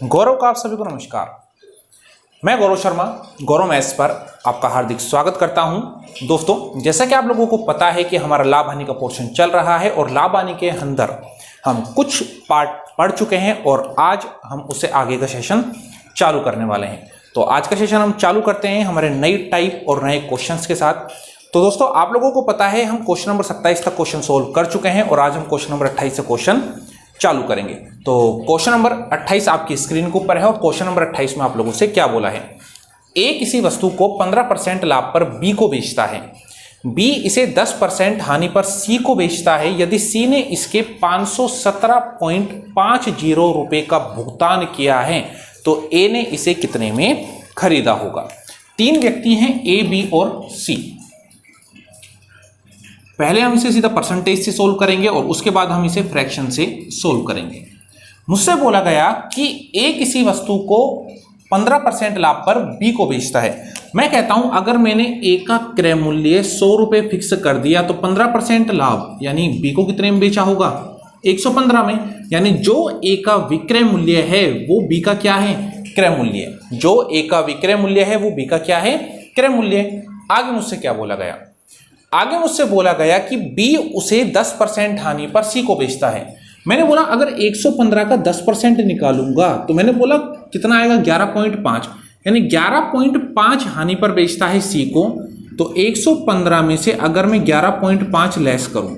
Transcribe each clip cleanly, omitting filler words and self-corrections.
गौरव का आप सभी को नमस्कार। मैं गौरव शर्मा गौरव मैथ्स पर आपका हार्दिक स्वागत करता हूं। दोस्तों, जैसा कि आप लोगों को पता है कि हमारा लाभ हानि का पोर्शन चल रहा है और लाभ हानि के अंदर हम कुछ पार्ट पढ़ चुके हैं और आज हम उससे आगे का सेशन चालू करने वाले हैं। तो आज का सेशन हम चालू करते हैं हमारे नई टाइप और नए क्वेश्चंस के साथ। तो दोस्तों, आप लोगों को पता है हम क्वेश्चन नंबर 27 तक क्वेश्चन सोल्व कर चुके हैं और आज हम क्वेश्चन नंबर 28 से क्वेश्चन चालू करेंगे। तो क्वेश्चन नंबर 28 आपकी स्क्रीन के ऊपर है और क्वेश्चन नंबर 28 में आप लोगों से क्या बोला है। ए किसी वस्तु को 15% लाभ पर बी को बेचता है, बी इसे 10% हानि पर सी को बेचता है। यदि सी ने इसके 517.50 रुपए का भुगतान किया है तो ए ने इसे कितने में खरीदा होगा। तीन व्यक्ति हैं ए, बी और सी। पहले हम इसे सीधा परसेंटेज से सोल्व करेंगे और उसके बाद हम इसे फ्रैक्शन से सोल्व करेंगे। मुझसे बोला गया कि ए किसी वस्तु को 15% लाभ पर बी को बेचता है। मैं कहता हूं अगर मैंने ए का क्रय मूल्य 100 रुपए फिक्स कर दिया तो 15% लाभ यानी बी को कितने में बेचा होगा, 115 में। यानी जो ए का विक्रय मूल्य है वो बी का क्या है, क्रय मूल्य। जो ए का विक्रय मूल्य है वो बी का क्या है, क्रय मूल्य। आगे मुझसे क्या बोला गया, आगे मुझसे बोला गया कि बी उसे 10% हानि पर सी को बेचता है। मैंने बोला अगर 115 का 10% निकालूंगा तो मैंने बोला कितना आएगा, 11.5। यानी 11.5 हानि पर बेचता है सी को। तो 115 में से अगर मैं 11.5 लेस करूं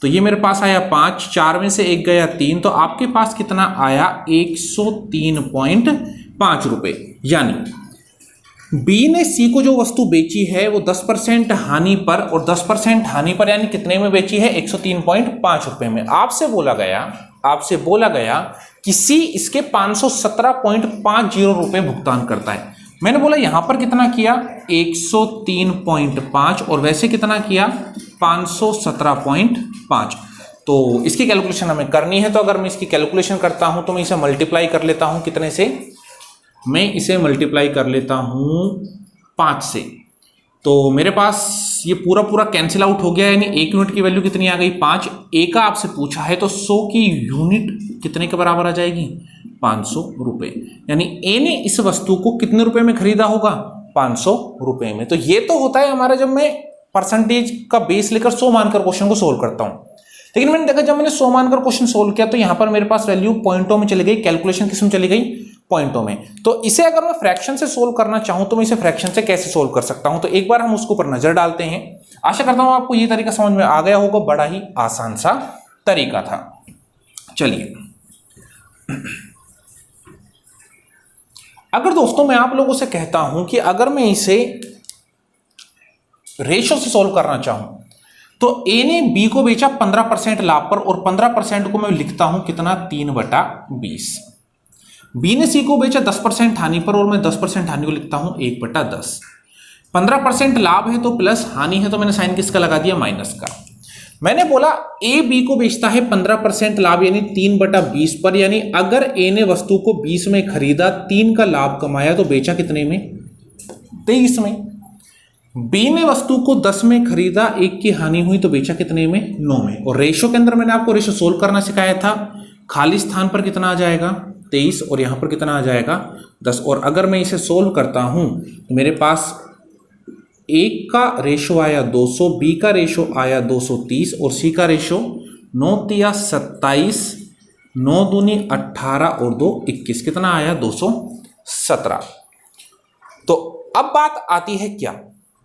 तो ये मेरे पास आया 5, 4 में से एक गया 3, तो आपके पास कितना आया, 103.5 रुपए। यानी बी ने सी को जो वस्तु बेची है वो 10% हानि पर, और 10% हानि पर यानी कितने में बेची है, 103.5 रुपए में। आपसे बोला गया कि सी इसके 517.50 रुपए भुगतान करता है। मैंने बोला यहां पर कितना किया, 103.5 और वैसे कितना किया, 517.5। तो इसकी कैलकुलेशन हमें करनी है। तो अगर मैं इसकी कैलकुलेशन करता हूं तो मैं इसे मल्टीप्लाई कर लेता हूं कितने से, मैं इसे मल्टीप्लाई कर लेता हूं 5 से। तो मेरे पास ये पूरा कैंसिल आउट हो गया। यानी 1 यूनिट की वैल्यू कितनी आ गई, 5। ए का आपसे पूछा है तो 100 की यूनिट कितने के बराबर आ जाएगी, 500 रुपए। यानी ए ने इस वस्तु को कितने रुपए में खरीदा होगा, 500 रुपए में। तो ये तो होता है हमारा जब मैं परसेंटेज का बेस लेकर 100 मानकर क्वेश्चन को सोल्व करता हूं। लेकिन मैंने देखा जब मैंने 100 मानकर क्वेश्चन सोल्व किया तो यहां पर मेरे पास वैल्यू पॉइंटों में चली गई, कैलकुलेशन किस में चली गई, पॉइंटों में। तो इसे अगर मैं फ्रैक्शन से सोल्व करना चाहूं तो मैं इसे फ्रैक्शन से कैसे सोल्व कर सकता हूं, तो एक बार हम उसके ऊपर नजर डालते हैं। आशा करता हूं आपको ये तरीका समझ में आ गया होगा। बड़ा ही आसान सा तरीका था। चलिए, अगर दोस्तों मैं आप लोगों से कहता हूं कि अगर मैं इसे रेशो से सोल्व करना चाहूं तो ए ने बी को बेचा 15% लाभ पर और 15% को मैं लिखता हूं कितना, 3/20। बी ने सी को बेचा 10% हानि पर और मैं 10% हानि को लिखता हूं 1/10। 15% लाभ है तो प्लस, हानि है तो मैंने साइन किसका लगा दिया, माइनस का। मैंने बोला ए बी को बेचता है 15% लाभ यानी 3/20 पर। यानी अगर ए ने वस्तु को 20 में खरीदा, 3 का लाभ कमाया तो बेचा कितने में, 23 में। बी ने वस्तु को 10 में खरीदा, 1 की हानि हुई तो बेचा कितने में, 9 में। और रेशो के अंदर मैंने आपको रेशो सोल्व करना सिखाया था। खाली स्थान पर कितना आ जाएगा, 23, और यहां पर कितना आ जाएगा, 10। और अगर मैं इसे सोल्व करता हूं तो मेरे पास एक का रेशो आया 200, बी का रेशो आया 230 और सी का रेशो 9 तिया 27, 9 दूनी 18 और 2 21, कितना आया, 217। तो अब बात आती है क्या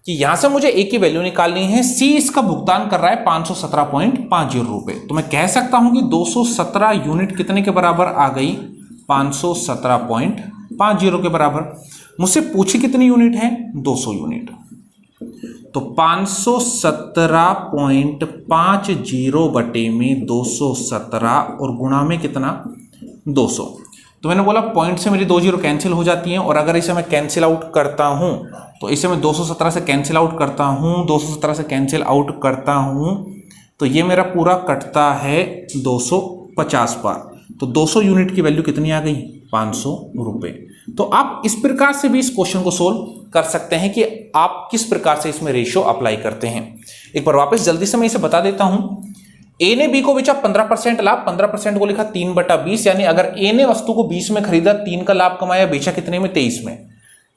कि यहां से मुझे ए की वैल्यू निकालनी है। सी इसका भुगतान कर रहा है 517.50 रुपए। तो मैं कह सकता हूं कि 217 यूनिट कितने के बराबर आ गई, 517.50 के बराबर। मुझसे पूछी कितनी यूनिट है, 200 यूनिट। तो 517.50 बटे में 217 और गुणा में कितना, 200। तो मैंने बोला पॉइंट से मेरी 2 जीरो कैंसिल हो जाती हैं और अगर इसे मैं कैंसिल आउट करता हूं तो इसे मैं 217 से कैंसिल आउट करता हूं, 217 से कैंसिल आउट करता हूं तो ये मेरा पूरा कटता है 250 पर। तो 200 यूनिट की वैल्यू कितनी आ गई, 500 रुपए। तो आप इस प्रकार से भी इस क्वेश्चन को सोल्व कर सकते हैं कि आप किस प्रकार से इसमें रेशियो अप्लाई करते हैं। एक बार वापस जल्दी से मैं इसे बता देता हूं। ए ने बी को बेचा 15% लाभ, 15% को लिखा 3/20, यानी अगर ए ने वस्तु को 20 में खरीदा, 3 का लाभ कमाया, बेचा कितने में? 23 में।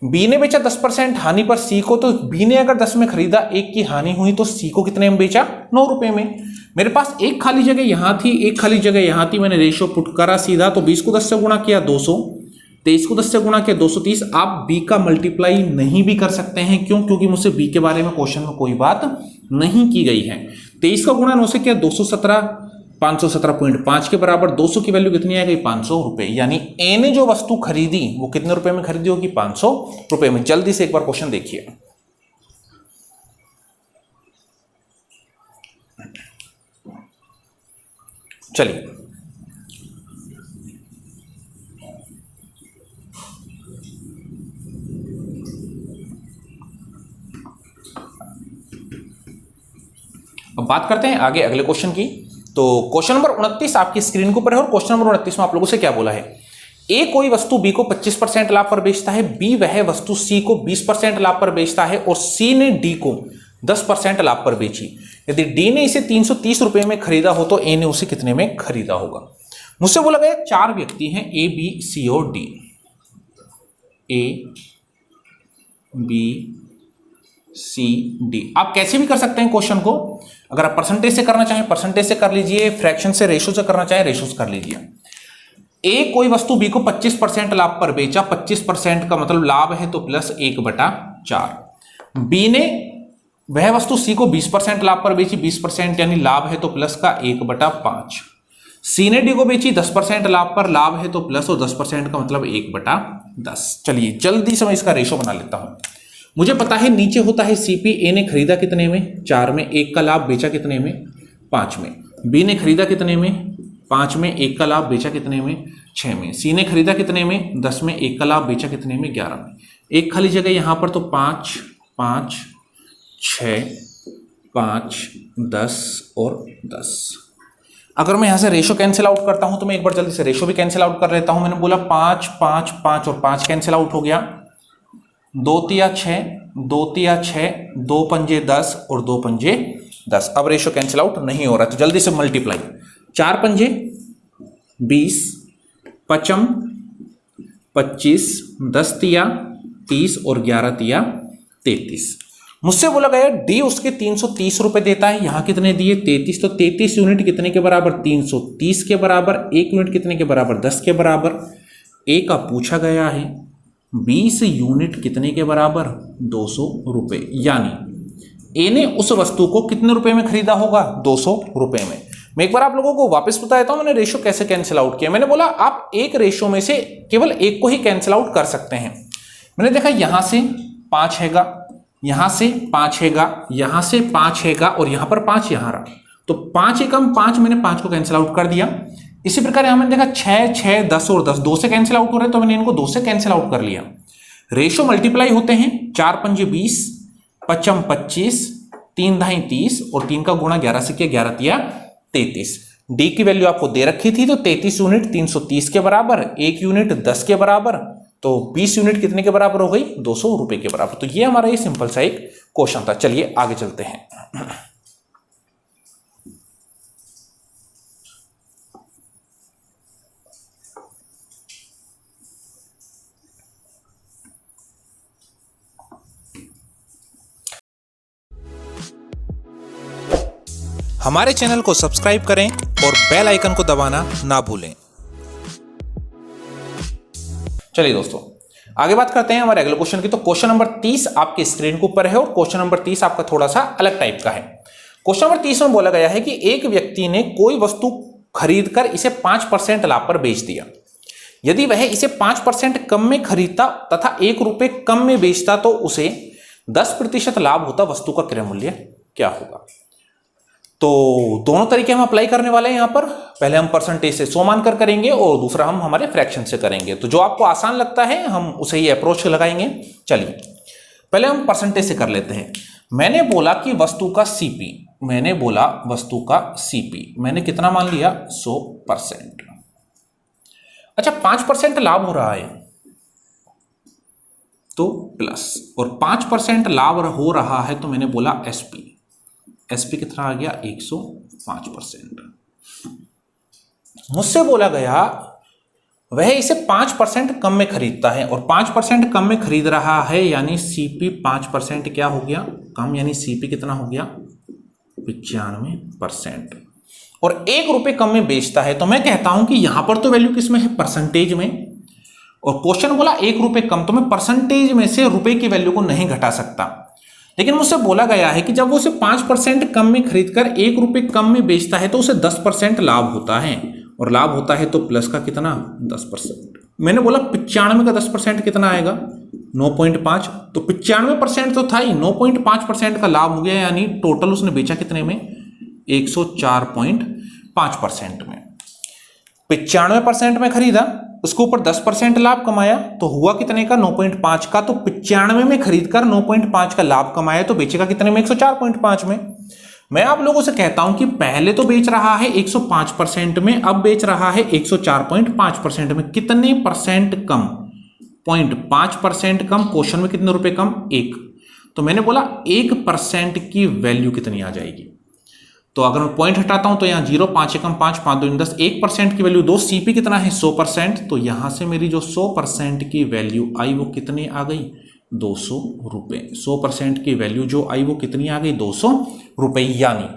बी ने बेचा 10% हानि पर सी को, तो बी ने अगर 10 में खरीदा, 1 की हानि हुई, तो सी को कितने में बेचा? 9 रुपए में। मेरे पास एक खाली जगह यहां थी, एक खाली जगह यहां थी, मैंने रेशियो पुट करा सीधा, तो 20 को 10 से गुणा किया 200, 23 को 10 से गुणा किया 230। आप बी का मल्टीप्लाई नहीं भी कर सकते हैं, क्यों? क्योंकि मुझसे बी के बारे में क्वेश्चन में कोई बात नहीं की गई है। 23 का गुणा 9 से किया 217, 517.5 के बराबर। 200 की वैल्यू कितनी आ गई? 500 रुपए। यानी ए ने जो वस्तु खरीदी वो कितने रुपए में खरीदी होगी? 500 रुपए में। जल्दी से एक बार क्वेश्चन देखिए। चलिए, अब बात करते हैं आगे अगले क्वेश्चन की। तो क्वेश्चन नंबर 29 आपकी स्क्रीन के ऊपर है और क्वेश्चन नंबर 29 में आप लोगों से क्या बोला है? ए कोई वस्तु बी को 25% लाभ पर बेचता है, बी वह वस्तु सी को 20% लाभ पर बेचता है और सी ने डी को 10% लाभ पर बेची। यदि डी ने इसे 330 रुपए में खरीदा हो तो ए ने उसे कितने में खरीदा होगा? मुझसे बोला गया 4 व्यक्ति हैं, ए बी सी और D. A B C D. आप कैसे भी कर सकते हैं क्वेश्चन को। अगर आप परसेंटेज से करना चाहें परसेंटेज से कर लीजिए, फ्रैक्शन से रेशो से करना चाहें रेशो से कर लीजिए। ए कोई वस्तु बी को 25% लाभ पर बेचा, 25% का मतलब लाभ है तो प्लस 1/4। बी ने वह वस्तु सी को 20% लाभ पर बेची, 20% यानी लाभ है तो प्लस का 1/5। सी ने डी को बेची 10% लाभ पर, लाभ है तो प्लस और 10% का मतलब 1/10। चलिए जल्दी से मैं इसका रेशो बना लेता हूं। मुझे पता है नीचे होता है सीपी। ए ने खरीदा कितने में? 4 में। 1 का लाभ बेचा कितने में? 5 में। बी ने खरीदा कितने में? 5 में। 1 का लाभ बेचा कितने में? 6 में। सी ने खरीदा कितने में? 10 में। 1 का लाभ बेचा कितने में? 11 में। एक खाली जगह यहां पर, तो 5, 5, 6, 5, 10 और 10। अगर मैं यहां से रेशो कैंसिल आउट करता हूं तो मैं एक बार जल्दी से रेशो भी कैंसिल आउट कर लेता हूं। मैंने बोला 5, 5, 5 और 5 कैंसिल आउट हो गया। 2 तिया 6, 2 तिया 6, 2 पंजे 10 और 2 पंजे 10। अब रेशो कैंसिल आउट नहीं हो रहा तो जल्दी से मल्टीप्लाई। 4 पंजे 20, 55, 25, 10 तिया 30 और 11 तिया 33। मुझसे बोला गया डी उसके 330 रुपए देता है। यहां कितने दिए? 33। तो 33 यूनिट कितने के बराबर? 330 के बराबर। 1 यूनिट कितने के बराबर? 10 के बराबर। ए का पूछा गया है 20 यूनिट कितने के बराबर? 200 रुपए। यानी ए ने उस वस्तु को कितने रुपए में खरीदा होगा? 200 रुपए में। मैं एक बार आप लोगों को वापस बता देता हूं मैंने रेशो कैसे कैंसिल आउट किया। मैंने बोला आप एक रेशो में से केवल एक को ही कैंसिल आउट कर सकते हैं। मैंने देखा यहां से 5 हैगा, यहां से 5 हैगा, यहां से 5 हैगा और यहां पर 5 यहां रहा, तो 5 एकम 5, मैंने 5 को कैंसिल आउट कर दिया। इसी प्रकार यहां मैंने देखा 6, 6, 10 और 10 2 से कैंसिल आउट हो रहे हैं तो मैंने इनको 2 से कैंसिल आउट कर लिया। रेशो मल्टीप्लाई होते हैं। 4 पंजे 20, 55 25, 3 ढाई 30 और 3 का गुणा 11 से किया, 11 तिया 33। डी की वैल्यू आपको दे रखी थी तो 33 यूनिट 330 के बराबर, 1 यूनिट 10 के बराबर, तो 20 यूनिट कितने के बराबर हो गई? 200 रुपए के बराबर। तो ये हमारा ये सिंपल सा एक क्वेश्चन था। चलिए आगे चलते हैं। हमारे चैनल को सब्सक्राइब करें और बेल आइकन को दबाना ना भूलें। चलिए दोस्तों आगे बात करते हैं हमारे अगले क्वेश्चन की। तो क्वेश्चन नंबर 30 आपके स्क्रीन के ऊपर है और क्वेश्चन नंबर 30 आपका थोड़ा सा अलग टाइप का है। क्वेश्चन नंबर 30 में बोला गया है कि एक व्यक्ति ने कोई वस्तु खरीदकर इसे 5% लाभ पर बेच दिया। यदि वह इसे 5% कम में खरीदता तथा 1 रुपए कम में बेचता तो उसे 10% लाभ होता। वस्तु का क्रय मूल्य क्या होगा? तो दोनों तरीके हम अप्लाई करने वाले हैं यहां पर। पहले हम परसेंटेज से 100 मानकर करेंगे और दूसरा हम हमारे फ्रैक्शन से करेंगे। तो जो आपको आसान लगता है हम उसे ही अप्रोच लगाएंगे। चलिए पहले हम परसेंटेज से कर लेते हैं। मैंने बोला कि वस्तु का सीपी, मैंने बोला वस्तु का सीपी मैंने कितना मान लिया? 100%। अच्छा 5% लाभ हो रहा है तो प्लस, और 5% लाभ हो रहा है तो मैंने बोला एसपी। एसपी कितना आ गया 105%। मुझसे बोला गया वह इसे 5% कम में खरीदता है और 5% कम में खरीद रहा है, यानी सीपी 5% क्या हो गया कम, यानी सीपी कितना हो गया 95%, और 1 रुपए कम में बेचता है। तो मैं कहता हूं कि यहां पर तो वैल्यू किसमें है परसेंटेज में, और क्वेश्चन बोला 1 रुपए कम, तो मैं परसेंटेज में से रुपए की वैल्यू को नहीं घटा सकता। लेकिन मुझसे बोला गया है कि जब वो उसे 5% कम में खरीदकर 1 रुपए कम में बेचता है तो उसे 10% लाभ होता है, और लाभ होता है तो प्लस का कितना 10%। मैंने बोला 95 का 10% कितना आएगा 9.5, तो 95% तो था ही, 9.5% का लाभ हो गया, यानी टोटल उसने बेचा कितने में 104.5% में। 95% में खरीदा, उसके ऊपर 10% लाभ कमाया, तो हुआ कितने का 9.5 का, तो 95 में खरीदकर 9.5 का लाभ कमाया, तो बेचेगा कितने में 104.5 में। मैं आप लोगों से कहता हूं कि पहले तो बेच रहा है 105% में, अब बेच रहा है 104.5% में। कितने परसेंट कम 0.5% कम, क्वेश्चन में कितने रुपए कम 1, तो मैंने बोला 1% की वैल्यू कितनी आ जाएगी। तो अगर मैं पॉइंट हटाता हूं तो यहां 0, 5 एकम 5, 5 2 10, 1% की वैल्यू 2, सीपी कितना है 100%, तो यहां से मेरी जो 100% की वैल्यू आई वो कितनी आ गई 200 रुपए। 100% की वैल्यू जो आई वो कितनी आ गई 200 रुपए, यानी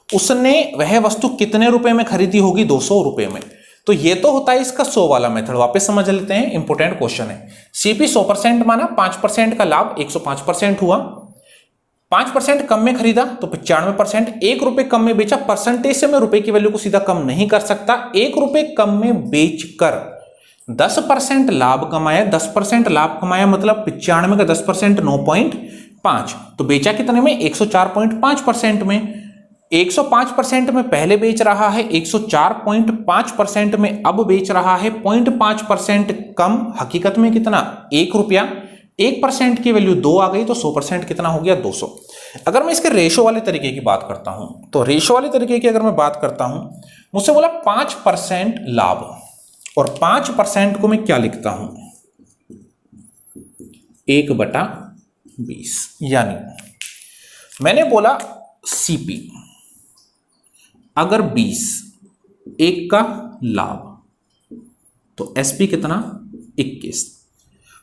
उसने वह वस्तु कितने रुपए में खरीदी होगी 200 रुपए में। तो ये तो होता है इसका 100 वाला मेथड। वापस समझ लेते हैं, इंपोर्टेंट क्वेश्चन है। सीपी 100% माना, 5% का लाभ 105% हुआ, 5% कम में खरीदा तो 95%, 1 रुपए कम में बेचा, परसेंटेज से मैं रुपए की वैल्यू को सीधा कम नहीं कर सकता। 1 रुपए कम में बेचकर 10% लाभ कमाया, 10% लाभ कमाया मतलब 95 का 10% 9.5, तो बेचा कितने में 104.5% में। 105% में पहले बेच रहा है, 104.5% में अब बेच रहा है, 0.5% कम, हकीकत में कितना 1 रुपया, 1% की वैल्यू 2 आ गई, तो 100% कितना हो गया 200। अगर मैं इसके रेशो वाले तरीके की बात करता हूं, तो रेशो वाले तरीके की अगर मैं बात करता हूं, मुझसे बोला 5% लाभ, और 5% को मैं क्या लिखता हूं 1/20, यानी मैंने बोला सीपी अगर 20, 1 का लाभ, तो एसपी कितना 21।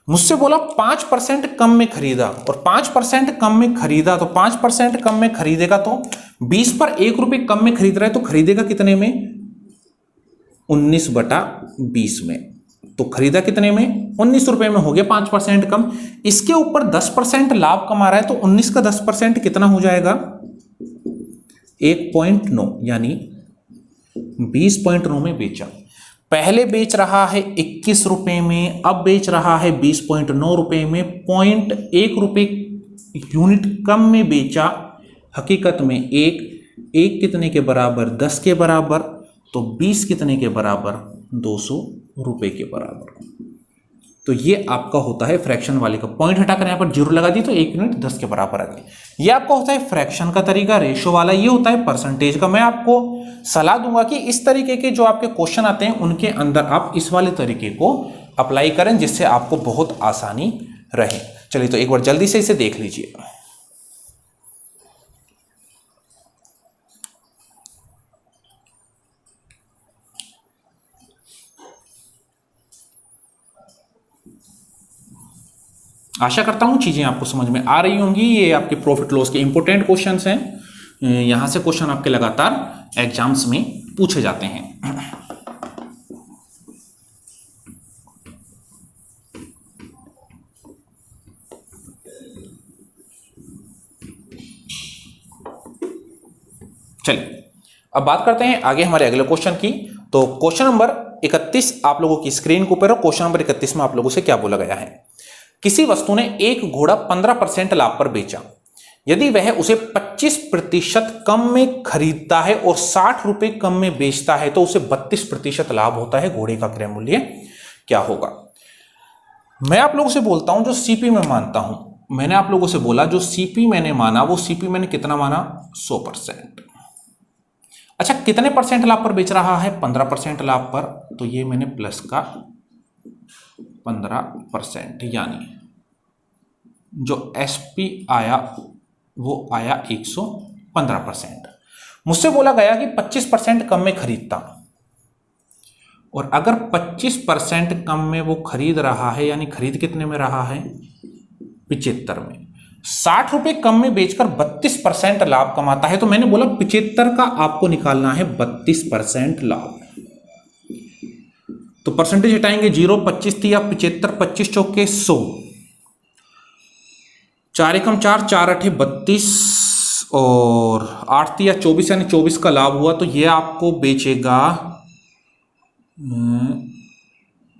मुझसे बोला 5% कम में खरीदा, और 5% कम में खरीदा, तो 5% कम में खरीदेगा तो 20 पर 1 रुपए कम में खरीद रहा है, तो खरीदेगा कितने में 19/20 में, तो खरीदा कितने में 19 रुपए में, हो गया 5% कम। इसके ऊपर 10% लाभ कमा रहा है, तो 19 का 10% कितना हो जाएगा 1.9, यानी 20.9 में बेचा। पहले बेच रहा है 21 रुपए में, अब बेच रहा है 20.9 रुपए में, 0.1 रुपए यूनिट कम में बेचा, हकीकत में एक कितने के बराबर 10 के बराबर, तो 20 कितने के बराबर 200 रुपए के बराबर। तो ये आपका होता है फ्रैक्शन वाले का। पॉइंट हटाकर यहां पर 0 लगा दी तो 1 यूनिट 10 के बराबर आ गई। ये आपका होता है फ्रैक्शन का तरीका, रेशो वाला। ये होता है परसेंटेज का। मैं आपको सलाह दूंगा कि इस तरीके के जो आपके क्वेश्चन आते हैं उनके अंदर आप इस वाले तरीके को अप्लाई करें, जिससे आपको बहुत आसानी रहे। चलिए तो एक बार जल्दी से इसे देख लीजिए। आशा करता हूं चीजें आपको समझ में आ रही होंगी। ये आपके प्रॉफिट लॉस के इंपॉर्टेंट क्वेश्चंस हैं। यहां से क्वेश्चन आपके लगातार एग्जाम्स में पूछे जाते हैं। चलिए अब बात करते हैं आगे हमारे अगले क्वेश्चन की। तो क्वेश्चन नंबर 31 आप लोगों की स्क्रीन के ऊपर है। क्वेश्चन नंबर 31 में आप लोगों से क्या बोला गया है, किसी वस्तु ने एक घोड़ा 15% लाभ पर बेचा। यदि वह उसे 25% कम में खरीदता है और 60 रुपए कम में बेचता है तो उसे 32% लाभ होता है। घोड़े का क्रय मूल्य क्या होगा। मैं आप लोगों से बोलता हूं जो सीपी में मानता हूं, मैंने आप लोगों से बोला जो सीपी मैंने माना, वो सीपी मैंने कितना माना 100%। अच्छा, कितने परसेंट लाभ पर बेच रहा है 15% लाभ पर, तो ये मैंने प्लस का 15%, यानी जो एसपी आया वो आया 115%। मुझसे बोला गया कि 25% कम में खरीदता, और अगर 25% कम में वो खरीद रहा है, यानी खरीद कितने में रहा है, 75 में, 60 रुपए कम में बेचकर 32% लाभ कमाता है। तो मैंने बोला 75 का आपको निकालना है 32% लाभ। तो परसेंटेज हटाएंगे, 0 25 थी, अब 75, 25 चौके 100, 4 एकम 4, 4 8 32 और 8 थी या 24, यानी 24 का लाभ हुआ। तो ये आपको बेचेगा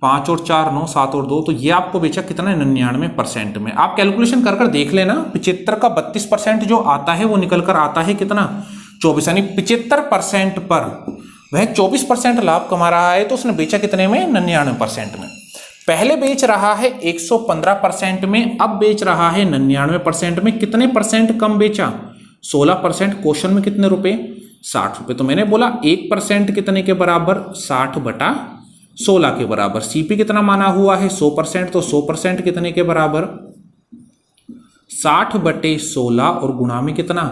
5 और 4 9, 7 और 2, तो ये आपको बेचा कितना, 99% में। आप कैलकुलेशन कर देख लेना, 75 का 32% जो आता है वो निकल कर आता है कितना, 24, यानी 75% पर वह 24% लाभ कमा रहा है। तो उसने बेचा कितने में, 99% में। पहले बेच रहा है 115% में, अब बेच रहा है 99% में। कितने परसेंट कम बेचा, 16%। क्वेश्चन में कितने रुपए, 60 रुपए। तो मैंने बोला 1% कितने के बराबर, 60/16 के बराबर। सीपी कितना माना हुआ है, 100%, तो 100% कितने के बराबर, 60/16 और गुणा में कितना,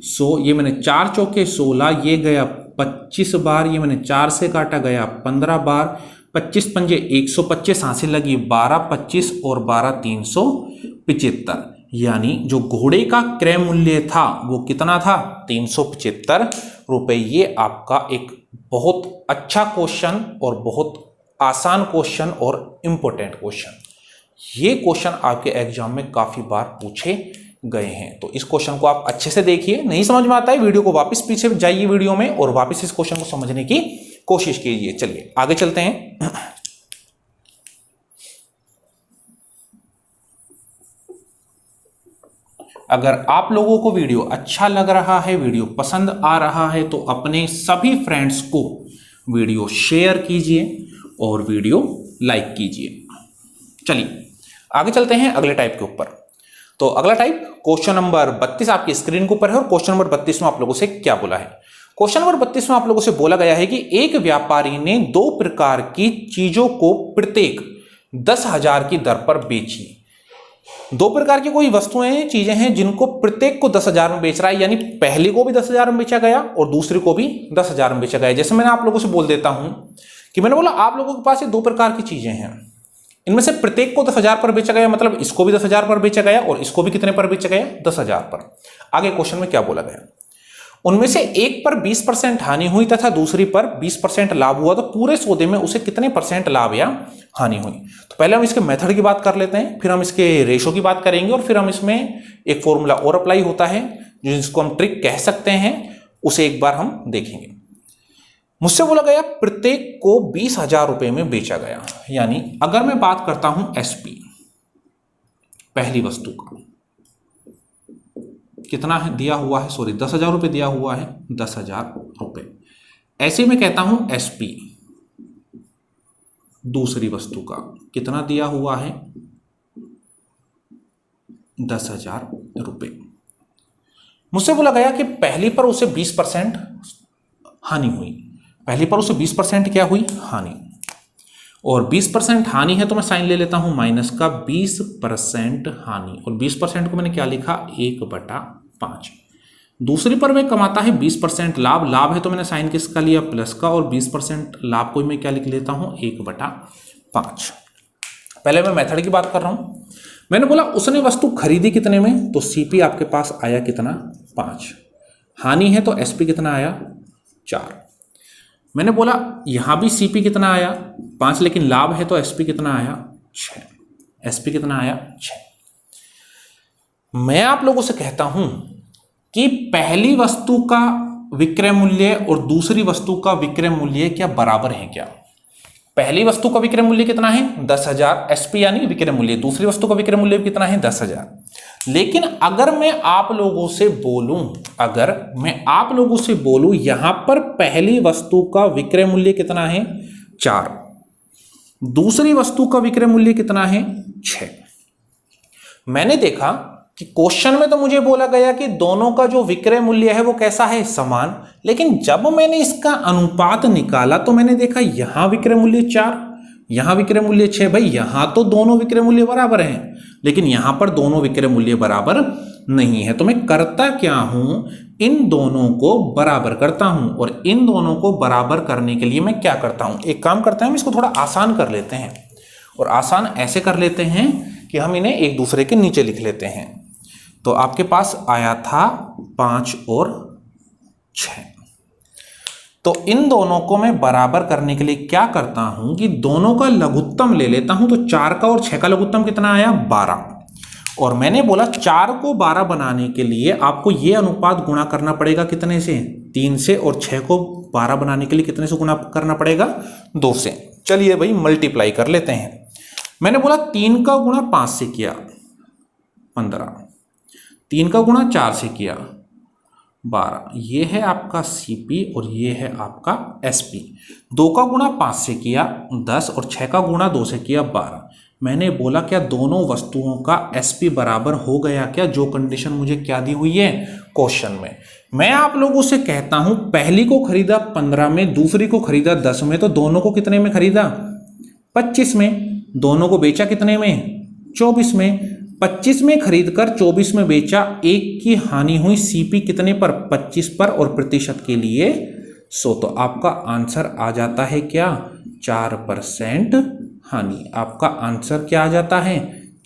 100। ये मैंने 4 चौके 16, ये गया 25 बार, ये मैंने 4 से काटा, गया 15 बार, 25 पंजे 125, हासिल लगी 12, 25 और 12 375, यानी जो घोड़े का क्रय मूल्य था वो कितना था, 375 रुपए। ये आपका एक बहुत अच्छा क्वेश्चन और बहुत आसान क्वेश्चन और इंपॉर्टेंट क्वेश्चन। ये क्वेश्चन आपके एग्जाम में काफी बार पूछे गए हैं। तो इस क्वेश्चन को आप अच्छे से देखिए, नहीं समझ में आता है वीडियो को वापस पीछे जाइए वीडियो में और वापस इस क्वेश्चन को समझने की कोशिश कीजिए। चलिए आगे चलते हैं। अगर आप लोगों को वीडियो अच्छा लग रहा है, वीडियो पसंद आ रहा है, तो अपने सभी फ्रेंड्स को वीडियो शेयर कीजिए और वीडियो लाइक कीजिए। चलिए आगे चलते हैं अगले टाइप के ऊपर। तो अगला टाइप क्वेश्चन नंबर 32 आपकी स्क्रीन के ऊपर है और क्वेश्चन नंबर 32 में आप लोगों से क्या बोला है। क्वेश्चन नंबर 32 में आप लोगों से बोला गया है कि एक व्यापारी ने 2 प्रकार की चीजों को प्रत्येक 10,000 की दर पर बेची। 2 प्रकार की कोई वस्तुएं चीजें हैं जिनको प्रत्येक को 10,000 में बेच रहा है, यानी पहली को भी 10,000 में बेचा गया और दूसरी को भी 10,000 में बेचा गया। जैसे मैंने आप लोगों से बोल देता हूं कि मैंने बोला आप लोगों के पास ये 2 प्रकार की चीजें हैं, इनमें से प्रत्येक को 10,000 पर बेचा गया, मतलब इसको भी 10,000 पर बेचा गया और इसको भी कितने पर बेचा गया, 10,000 पर। आगे क्वेश्चन में क्या बोला गया, उनमें से एक पर 20% हानि हुई तथा दूसरी पर 20% लाभ हुआ, तो पूरे सौदे में उसे कितने % लाभ या हानि हुई। तो पहले हम इसके मेथड की बात कर लेते हैं, फिर हम इसके रेशो की बात करेंगे और फिर हम इसमें एक फॉर्मूला और अप्लाई होता है जिसको हम ट्रिक कह सकते हैं, उसे एक बार हम देखेंगे। मुझसे बोला गया प्रत्येक को 20,000 रुपए में बेचा गया, यानी अगर मैं बात करता हूं एसपी पहली वस्तु का कितना है दिया हुआ है, सॉरी 10,000 रुपए दिया हुआ है, 10,000 रुपए। ऐसे में कहता हूं एसपी दूसरी वस्तु का कितना दिया हुआ है, 10,000 रुपए। मुझसे बोला गया कि पहली पर उसे 20% हानि हुई, पहली पर उसे 20% क्या हुई, हानि, और 20% हानि है तो मैं साइन ले लेता हूं माइनस का, 20% हानि, और 20% को मैंने क्या लिखा, 1/5। दूसरी पर मैं कमाता है 20% लाभ, लाभ है तो मैंने साइन किसका लिया, प्लस का, और 20% लाभ को मैं क्या लिख लेता हूं, 1/5। पहले मैं मेथड की बात कर रहा हूं। मैंने बोला उसने वस्तु खरीदी कितने में, तो सीपी आपके पास आया कितना, 5। हानि है तो एसपी कितना आया, 4। मैंने बोला यहां भी सीपी कितना आया, 5, लेकिन लाभ है तो एसपी कितना आया, 6। एसपी कितना आया, 6। मैं आप लोगों से कहता हूं कि पहली वस्तु का विक्रय मूल्य और दूसरी वस्तु का विक्रय मूल्य क्या बराबर है क्या। पहली वस्तु का विक्रय मूल्य कितना है, 10,000 एसपी यानी विक्रय मूल्य, दूसरी वस्तु का विक्रय मूल्य कितना है, 10,000। लेकिन अगर मैं आप लोगों से बोलूं, अगर मैं आप लोगों से बोलूं यहां पर पहली वस्तु का विक्रय मूल्य कितना है, 4, दूसरी वस्तु का विक्रय मूल्य कितना है, 6। मैंने देखा कि क्वेश्चन में तो मुझे बोला गया कि दोनों का जो विक्रय मूल्य है वो कैसा है, समान, लेकिन जब मैंने इसका अनुपात निकाला तो मैंने देखा यहां विक्रय मूल्य 4, यहां विक्रय मूल्य 6, भाई यहां तो दोनों विक्रय मूल्य बराबर हैं, लेकिन यहां पर दोनों विक्रय मूल्य बराबर नहीं है। तो मैं करता क्या हूं, इन दोनों को बराबर करता हूं, और इन दोनों को बराबर करने के लिए मैं क्या करता हूं, एक काम करते हैं, हम इसको थोड़ा आसान कर लेते हैं, और आसान ऐसे कर लेते हैं कि हम इन्हें एक दूसरे के नीचे लिख लेते हैं। तो आपके पास आया था 5 और 6, तो इन दोनों को मैं बराबर करने के लिए क्या करता हूं कि दोनों का लघुत्तम ले लेता हूं। तो 4 का और 6 का लघुत्तम कितना आया, 12, और मैंने बोला 4 को 12 बनाने के लिए आपको यह अनुपात गुणा करना पड़ेगा कितने से, 3 से, और 6 को 12 बनाने के लिए कितने से गुणा करना पड़ेगा, 2 से। चलिए भाई मल्टीप्लाई कर लेते हैं। मैंने बोला 3 का गुणा 5 से किया 15, 3 का गुणा 4 से किया 12, ये है आपका सीपी और ये है आपका एसपी। 2 का गुणा 5 से किया 10 और 6 का गुणा 2 से किया 12। मैंने बोला क्या दोनों वस्तुओं का एसपी बराबर हो गया क्या, जो कंडीशन मुझे क्या दी हुई है क्वेश्चन में। मैं आप लोगों से कहता हूं पहली को खरीदा 15 में, दूसरी को खरीदा 10 में, तो दोनों को कितने में खरीदा, 25 में। दोनों को बेचा कितने में, 24 में। 25 में खरीदकर 24 में बेचा, एक की हानि हुई सीपी कितने पर, 25 पर, और प्रतिशत के लिए 100। तो आपका आंसर आ जाता है क्या, 4% हानि। आपका आंसर क्या आ जाता है,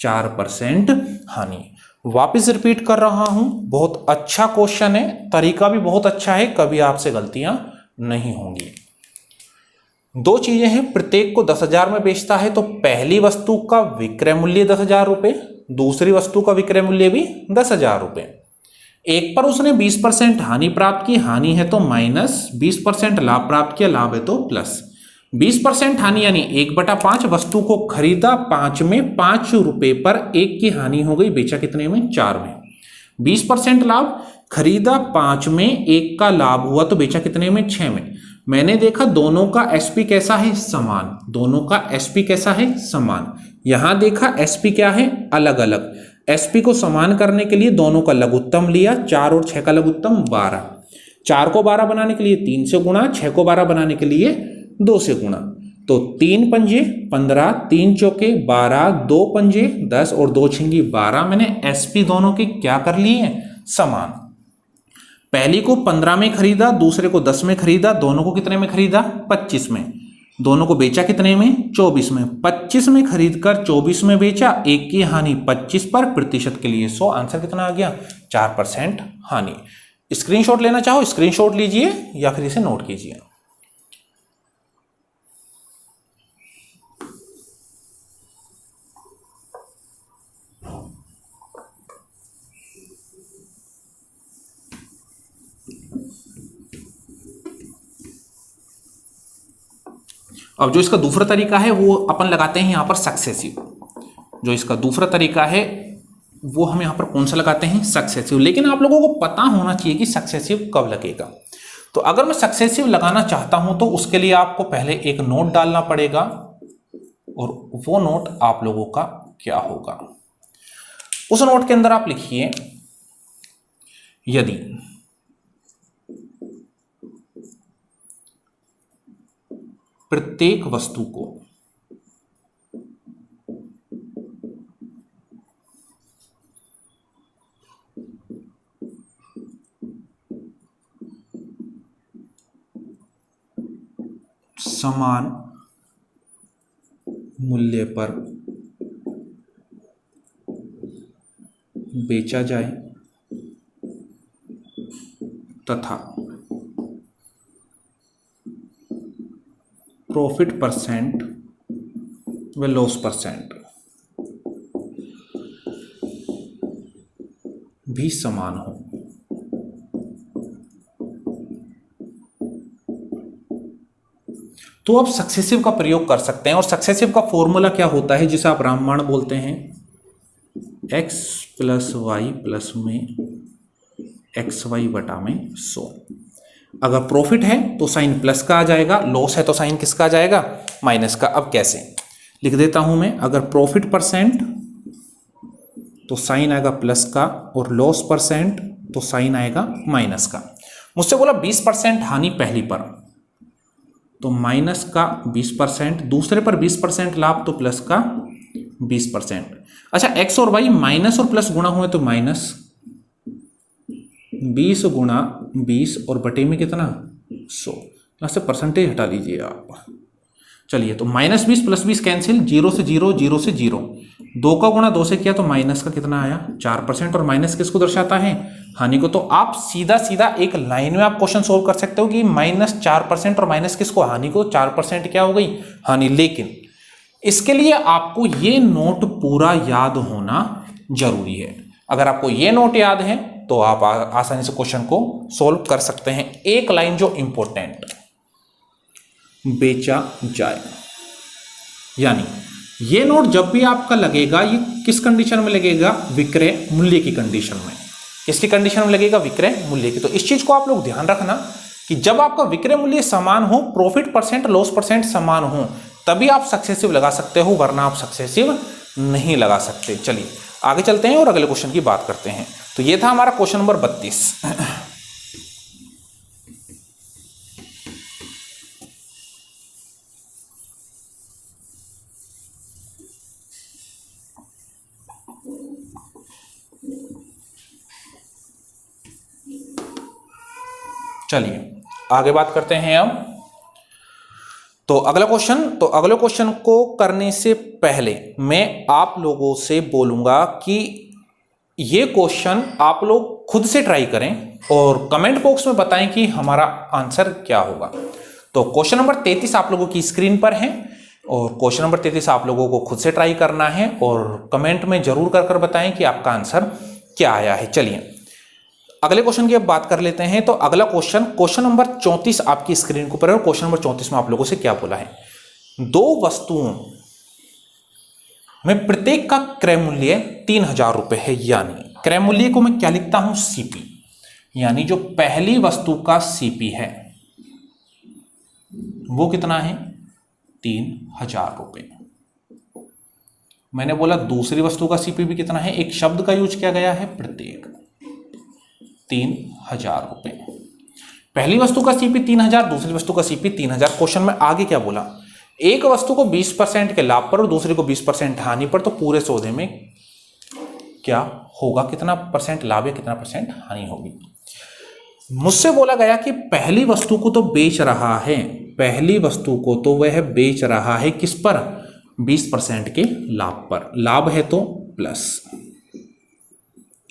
4% हानि। वापिस रिपीट कर रहा हूं, बहुत अच्छा क्वेश्चन है, तरीका भी बहुत अच्छा है, कभी आपसे गलतियां नहीं होंगी। 2 चीजें हैं, प्रत्येक को 10,000 में बेचता है, तो पहली वस्तु का विक्रय मूल्य 10,000 रुपए, दूसरी वस्तु का विक्रय मूल्य भी 10,000 रुपए। एक पर उसने 20% हानि प्राप्त की, हानि है तो माइनस, 20% लाभ प्राप्त किया, लाभ है तो प्लस। 20% हानि यानी 1/5, वस्तु को खरीदा 5 में, 5 रुपए पर 1 की हानि हो गई, बेचा कितने में, 4 में। 20% लाभ, खरीदा 5 में, 1 का लाभ हुआ तो बेचा कितने में, 6 में। मैंने देखा दोनों का एसपी कैसा है, समान, दोनों का एसपी कैसा है, समान। यहां देखा एसपी क्या है, अलग अलग। एसपी को समान करने के लिए दोनों का लघुत्तम लिया, 4 और 6 का लघुत्तम 12। 4 को 12 बनाने के लिए 3 से गुणा, 6 को 12 बनाने के लिए 2 से गुणा। तो 3 पंजे 15, 3 चौके 12, 2 पंजे 10 और 2 छिंगी 12। मैंने एसपी दोनों के क्या कर लिए, समान। पहली को 15 में खरीदा, दूसरे को 10 में खरीदा, दोनों को कितने में खरीदा, 25 में। दोनों को बेचा कितने में, 24 में। 25 में खरीदकर 24 में बेचा, एक की हानि 25 पर, प्रतिशत के लिए 100। आंसर कितना आ गया, 4% हानि। स्क्रीनशॉट लेना चाहो स्क्रीनशॉट लीजिए या फिर इसे नोट कीजिए। अब जो इसका दूसरा तरीका है वो अपन लगाते हैं यहां पर सक्सेसिव। जो इसका दूसरा तरीका है वो हम यहां पर कौन सा लगाते हैं, सक्सेसिव। लेकिन आप लोगों को पता होना चाहिए कि सक्सेसिव कब लगेगा। तो अगर मैं सक्सेसिव लगाना चाहता हूं तो उसके लिए आपको पहले एक नोट डालना पड़ेगा, और वो नोट आप लोगों का क्या होगा, उस नोट के अंदर आप लिखिए, यदि प्रत्येक वस्तु को समान मूल्य पर बेचा जाए तथा प्रॉफिट परसेंट व लॉस परसेंट भी समान हो, तो आप सक्सेसिव का प्रयोग कर सकते हैं। और सक्सेसिव का फॉर्मूला क्या होता है, जिसे आप रामबाण बोलते हैं, x + y प्लस में xy बटा में 100। अगर प्रॉफिट है तो साइन प्लस का आ जाएगा, लॉस है तो साइन किसका आ जाएगा, माइनस का। अब कैसे लिख देता हूं मैं, अगर प्रॉफिट परसेंट तो साइन आएगा प्लस का, और लॉस परसेंट तो साइन आएगा माइनस का। मुझसे बोला 20% हानि पहली पर, तो माइनस का 20%, दूसरे पर 20% लाभ तो प्लस का 20%। अच्छा, एक्स और वाई माइनस और प्लस गुणा हुए तो माइनस 20 गुणा 20 और बटे में कितना 100, यहाँ से परसेंटेज हटा लीजिए आप। चलिए, तो -20 + 20 कैंसिल, 0 से 0, 0 से 0, 2 का गुणा 2 से किया तो माइनस का कितना आया 4%। और माइनस किसको दर्शाता है, हानि को। तो आप सीधा सीधा एक लाइन में आप क्वेश्चन सोल्व कर सकते हो कि -4% और माइनस किसको, हानि को। 4% क्या हो गई, हानि। लेकिन इसके लिए आपको ये नोट पूरा याद होना जरूरी है। अगर आपको ये नोट याद है तो आप आसानी से क्वेश्चन को सोल्व कर सकते हैं। एक लाइन जो इंपॉर्टेंट, बेचा जाए, यानी ये नोट जब भी आपका लगेगा, ये किस कंडीशन में लगेगा, विक्रय मूल्य की कंडीशन में। किसकी कंडीशन में लगेगा, विक्रय मूल्य की। तो इस चीज को आप लोग ध्यान रखना कि जब आपका विक्रय मूल्य समान हो, प्रॉफिट परसेंट लॉस परसेंट समान हो, तभी आप सक्सेसिव लगा सकते हो, वरना आप सक्सेसिव नहीं लगा सकते। चलिए आगे चलते हैं और अगले क्वेश्चन की बात करते हैं। तो ये था हमारा क्वेश्चन नंबर 32। चलिए आगे बात करते हैं अब। तो अगले क्वेश्चन को करने से पहले मैं आप लोगों से बोलूंगा कि ये क्वेश्चन आप लोग खुद से ट्राई करें और कमेंट बॉक्स में बताएं कि हमारा आंसर क्या होगा। तो क्वेश्चन नंबर 33 आप लोगों की स्क्रीन पर है और क्वेश्चन नंबर 33 आप लोगों को खुद से ट्राई करना है और कमेंट में जरूर कर बताएं कि आपका आंसर क्या आया है। चलिए अगले क्वेश्चन की अब बात कर लेते हैं। तो अगला क्वेश्चन नंबर 34 आपकी स्क्रीन के ऊपर है और क्वेश्चन नंबर 34 में आप लोगों से क्या बोला है, दो वस्तुओं में प्रत्येक का क्रय मूल्य 3000 रुपए है। यानी क्रय मूल्य को मैं क्या लिखता हूं, सीपी, यानी जो पहली वस्तु का सीपी है वो कितना है 3000 रुपए। मैंने बोला दूसरी वस्तु का सीपी भी कितना है, एक शब्द का यूज किया गया है, प्रत्येक 3000 रुपए। पहली वस्तु का सीपी 3000, दूसरी वस्तु का सीपी 3000। क्वेश्चन में आगे क्या बोला, एक वस्तु को 20% के लाभ पर और दूसरी को 20% हानि पर, तो पूरे सौदे में क्या होगा, कितना परसेंट लाभ या कितना परसेंट हानि होगी। मुझसे बोला गया कि पहली वस्तु को तो बेच रहा है, पहली वस्तु को तो वह बेच रहा है किस पर, 20% के लाभ पर। लाभ है तो प्लस,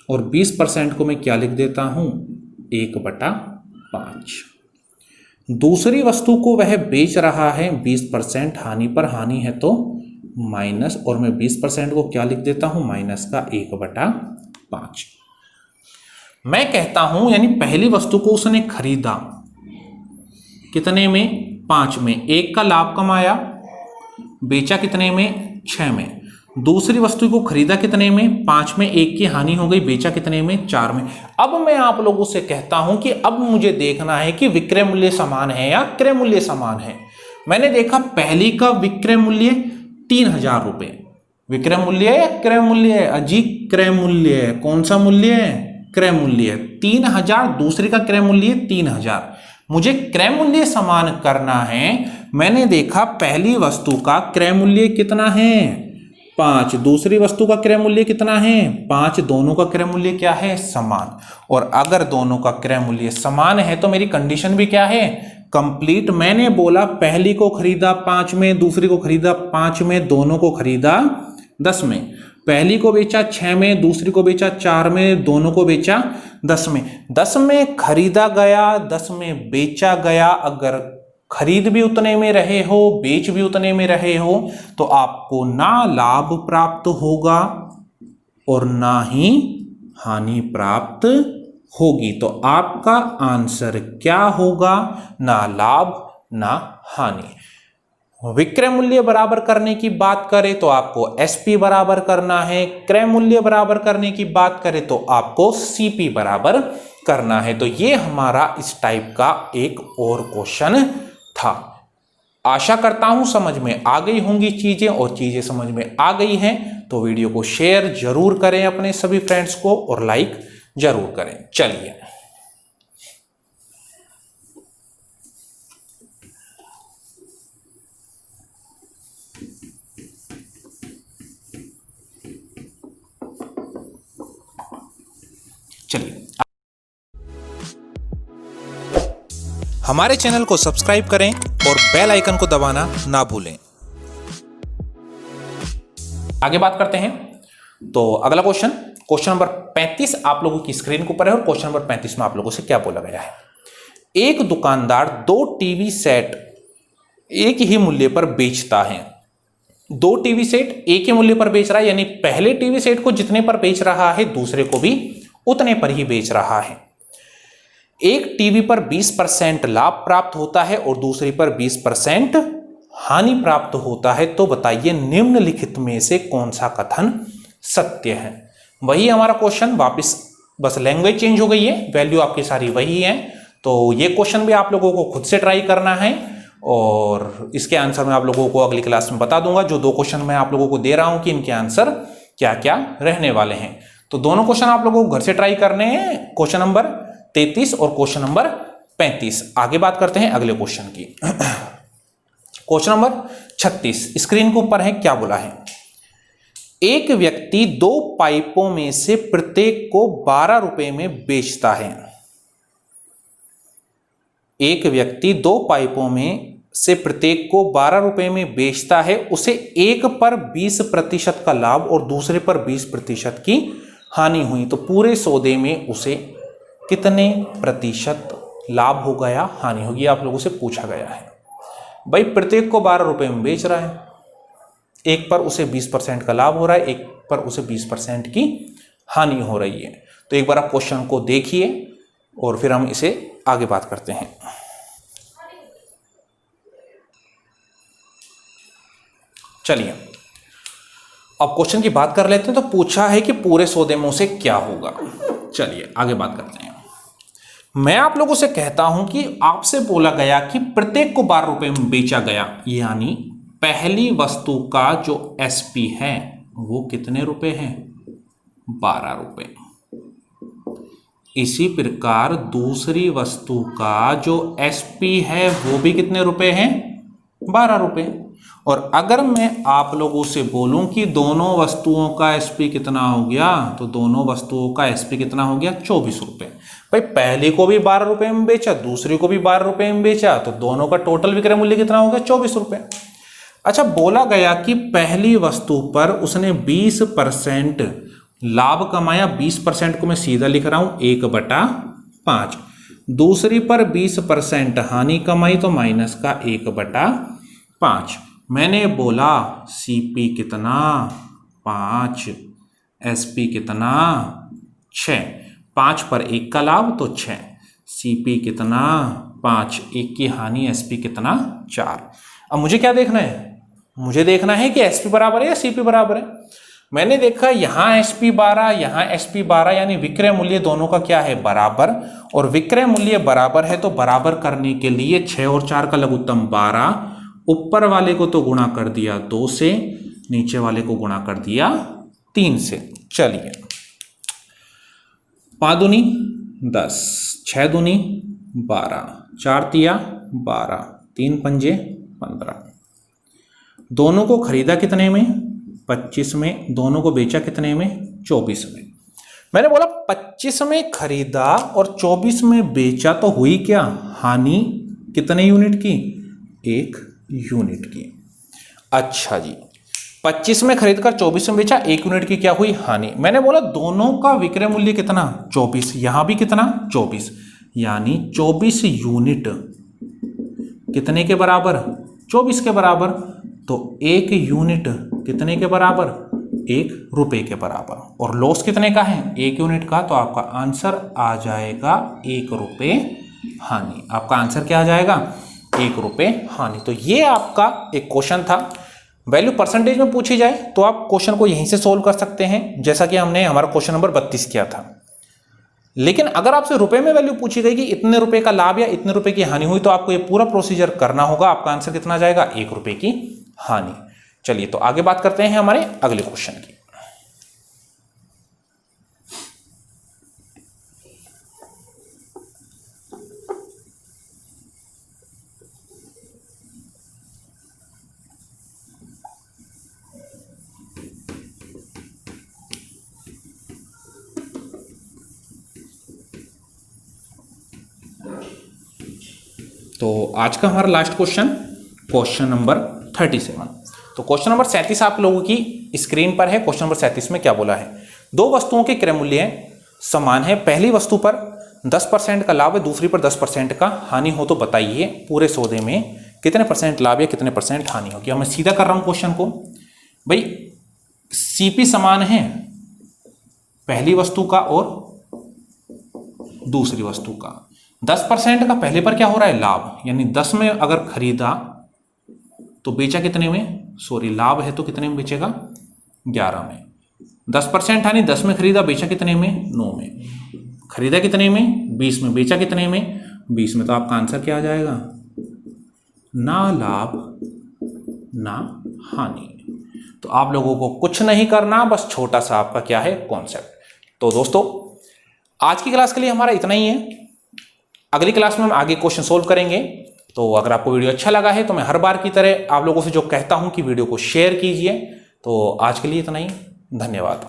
और 20% को मैं क्या लिख देता हूं 1/5। दूसरी वस्तु को वह बेच रहा है 20% हानि पर, हानि है तो माइनस, और मैं 20% को क्या लिख देता हूं माइनस का 1/5। मैं कहता हूं यानी पहली वस्तु को उसने खरीदा कितने में, 5 में, 1 का लाभ कमाया, बेचा कितने में 6 में। दूसरी वस्तु को खरीदा कितने में 5 में, 1 की हानि हो गई, बेचा कितने में 4 में। अब मैं आप लोगों से कहता हूं कि अब मुझे देखना है कि विक्रय मूल्य समान है या क्रय मूल्य समान है। मैंने देखा पहली का विक्रय मूल्य 3000 रुपए, विक्रय मूल्य है या क्रय मूल्य है, अजी क्रय मूल्य है। कौन सा मूल्य है, क्रय मूल्य है 3000, दूसरी का क्रय मूल्य 3000। मुझे क्रय मूल्य समान करना है। मैंने देखा पहली वस्तु का क्रय मूल्य कितना है 5, दूसरी वस्तु का क्रय मूल्य कितना है 5, दोनों का क्रय मूल्य क्या है समान। और अगर दोनों का क्रय मूल्य समान है तो मेरी कंडीशन भी क्या है, कंप्लीट। मैंने बोला पहली को खरीदा 5 में, दूसरी को खरीदा 5 में, दोनों को खरीदा 10 में। पहली को बेचा 6 में, दूसरी को बेचा 4 में, दोनों को बेचा 10 में। 10 में खरीदा गया, 10 में बेचा गया। अगर खरीद भी उतने में रहे हो, बेच भी उतने में रहे हो, तो आपको ना लाभ प्राप्त होगा और ना ही हानि प्राप्त होगी। तो आपका आंसर क्या होगा, ना लाभ ना हानि। विक्रय मूल्य बराबर करने की बात करें तो आपको एसपी बराबर करना है, क्रय मूल्य बराबर करने की बात करें तो आपको सीपी बराबर करना है। तो ये हमारा इस टाइप का एक और क्वेश्चन था। आशा करता हूं समझ में आ गई होंगी चीजें, और चीजें समझ में आ गई हैं तो वीडियो को शेयर जरूर करें अपने सभी फ्रेंड्स को और लाइक जरूर करें। चलिए चलिए हमारे चैनल को सब्सक्राइब करें और बेल आइकन को दबाना ना भूलें। आगे बात करते हैं। तो अगला क्वेश्चन, क्वेश्चन नंबर 35 आप लोगों की स्क्रीन के ऊपर है और क्वेश्चन नंबर 35 में आप लोगों से क्या बोला गया है। एक दुकानदार 2 टीवी सेट एक ही मूल्य पर बेचता है। 2 टीवी सेट एक ही मूल्य पर बेच रहा है, यानी पहले टीवी सेट को जितने पर बेच रहा है दूसरे को भी उतने पर ही बेच रहा है। एक टीवी पर 20% लाभ प्राप्त होता है और दूसरी पर 20% हानि प्राप्त होता है, तो बताइए निम्नलिखित में से कौन सा कथन सत्य है। वही हमारा क्वेश्चन, वापस बस लैंग्वेज चेंज हो गई है, वैल्यू आपकी सारी वही है। तो ये क्वेश्चन भी आप लोगों को खुद से ट्राई करना है और इसके आंसर मैं आप लोगों को अगली क्लास में बता दूंगा। जो 2 क्वेश्चन मैं आप लोगों को दे रहा हूं कि इनके आंसर क्या क्या रहने वाले हैं। तो दोनों क्वेश्चन आप लोगों को घर से ट्राई करने हैं, क्वेश्चन नंबर 33 और क्वेश्चन नंबर 35। आगे बात करते हैं अगले क्वेश्चन की। क्वेश्चन नंबर 36 स्क्रीन के ऊपर है, क्या बोला है। एक व्यक्ति 2 पाइपों में से प्रत्येक को 12 रुपए में बेचता है। एक व्यक्ति 2 पाइपों में से प्रत्येक को 12 रुपए में बेचता है। उसे एक पर 20% का लाभ और दूसरे पर 20% की हानि हुई, तो पूरे सौदे में उसे कितने प्रतिशत लाभ हो गया, हानि होगी, आप लोगों से पूछा गया है। भाई प्रत्येक को 12 रुपए में बेच रहा है, एक पर उसे 20% का लाभ हो रहा है, एक पर उसे 20% की हानि हो रही है। तो एक बार आप क्वेश्चन को देखिए और फिर हम इसे आगे बात करते हैं। चलिए अब क्वेश्चन की बात कर लेते हैं। तो पूछा है कि पूरे सौदे में उसे क्या होगा। चलिए आगे बात करते हैं। मैं आप लोगों से कहता हूं कि आपसे बोला गया कि प्रत्येक को 12 रुपए में बेचा गया, यानी पहली वस्तु का जो एसपी है वो कितने रुपए है, 12 रुपए। इसी प्रकार दूसरी वस्तु का जो एसपी है वो भी कितने रुपए है, 12 रुपए। और अगर मैं आप लोगों से बोलूं कि दोनों वस्तुओं का एसपी कितना हो गया, तो दोनों वस्तुओं का एसपी कितना हो गया, 24 रुपए। भाई पहले को भी 12 रुपए में बेचा, दूसरे को भी 12 रुपए में बेचा, तो दोनों का टोटल विक्रय मूल्य कितना हो गया, 24 रुपए। अच्छा, बोला गया कि पहली वस्तु पर उसने 20% लाभ कमाया, 20% को मैं सीधा लिख रहा हूं 1/5। दूसरी पर 20% हानि कमाई, तो माइनस का 1/5। मैंने बोला सीपी कितना, 5, एसपी कितना, 6। 5 पर 1 का लाभ तो 6, सीपी कितना 5, 1 की हानि, एसपी कितना 4। अब मुझे क्या देखना है, मुझे देखना है कि एसपी बराबर है या सीपी बराबर है। मैंने देखा यहां एसपी 12, यहां एसपी 12, यानी विक्रय मूल्य दोनों का क्या है, बराबर। और विक्रय मूल्य बराबर है तो बराबर करने के लिए 6 और 4 का लघुत्तम 12, ऊपर वाले को तो गुणा कर दिया 2 से, नीचे वाले को गुणा कर दिया 3 से। चलिए 5 दूनी 10, 6 दूनी 12, 4 तिया 12, 3 पंजे 15। दोनों को खरीदा कितने में, 25 में। दोनों को बेचा कितने में, 24 में। मैंने बोला 25 में खरीदा और 24 में बेचा, तो हुई क्या हानि, कितने यूनिट की, 1 यूनिट की। अच्छा जी, 25 में खरीदकर 24 में बेचा, 1 यूनिट की क्या हुई, हानि। मैंने बोला दोनों का विक्रय मूल्य कितना, 24, यहां भी कितना 24, यानी 24 यूनिट कितने के बराबर, 24 के बराबर। तो 1 यूनिट कितने के बराबर, 1 रुपए के बराबर। और लॉस कितने का है, 1 यूनिट का, तो आपका आंसर आ जाएगा 1 रुपए हानि। आपका आंसर क्या आ जाएगा, 1 रुपए हानि। तो ये आपका एक क्वेश्चन था। वैल्यू परसेंटेज में पूछी जाए तो आप क्वेश्चन को यहीं से सोल्व कर सकते हैं, जैसा कि हमने हमारा क्वेश्चन नंबर 32 किया था। लेकिन अगर आपसे रुपए में वैल्यू पूछी गई कि इतने रुपए का लाभ या इतने रुपए की हानि हुई, तो आपको ये पूरा प्रोसीजर करना होगा। आपका आंसर कितना आ जाएगा, 1 रुपए की हानि। चलिए तो आगे बात करते हैं हमारे अगले क्वेश्चन की। तो आज का हमारा लास्ट क्वेश्चन नंबर 37। तो क्वेश्चन नंबर 37 आप लोगों की स्क्रीन पर है। क्वेश्चन नंबर 37 में क्या बोला है, दो वस्तुओं के क्रय मूल्य समान है, पहली वस्तु पर 10% का लाभ है, दूसरी पर 10% का हानि हो, तो बताइए पूरे सौदे में कितने परसेंट लाभ या कितने परसेंट हानि होगी। मैं सीधा कर रहा हूं क्वेश्चन को। भाई सीपी समान है पहली वस्तु का और दूसरी वस्तु का, 10% का पहले पर क्या हो रहा है, लाभ, यानी 10 में अगर खरीदा तो बेचा कितने में, सॉरी लाभ है तो कितने में बेचेगा, 11 में। 10% हानि, 10 में खरीदा, बेचा कितने में, 9 में। खरीदा कितने में, 20 में, बेचा कितने में, 20 में। तो आपका आंसर क्या आ जाएगा, ना लाभ ना हानि। तो आप लोगों को कुछ नहीं करना, बस छोटा सा आपका क्या है कॉन्सेप्ट। तो दोस्तों आज की क्लास के लिए हमारा इतना ही है। अगली क्लास में हम आगे क्वेश्चन सोल्व करेंगे। तो अगर आपको वीडियो अच्छा लगा है तो मैं हर बार की तरह आप लोगों से जो कहता हूं कि वीडियो को शेयर कीजिए। तो आज के लिए इतना ही, धन्यवाद।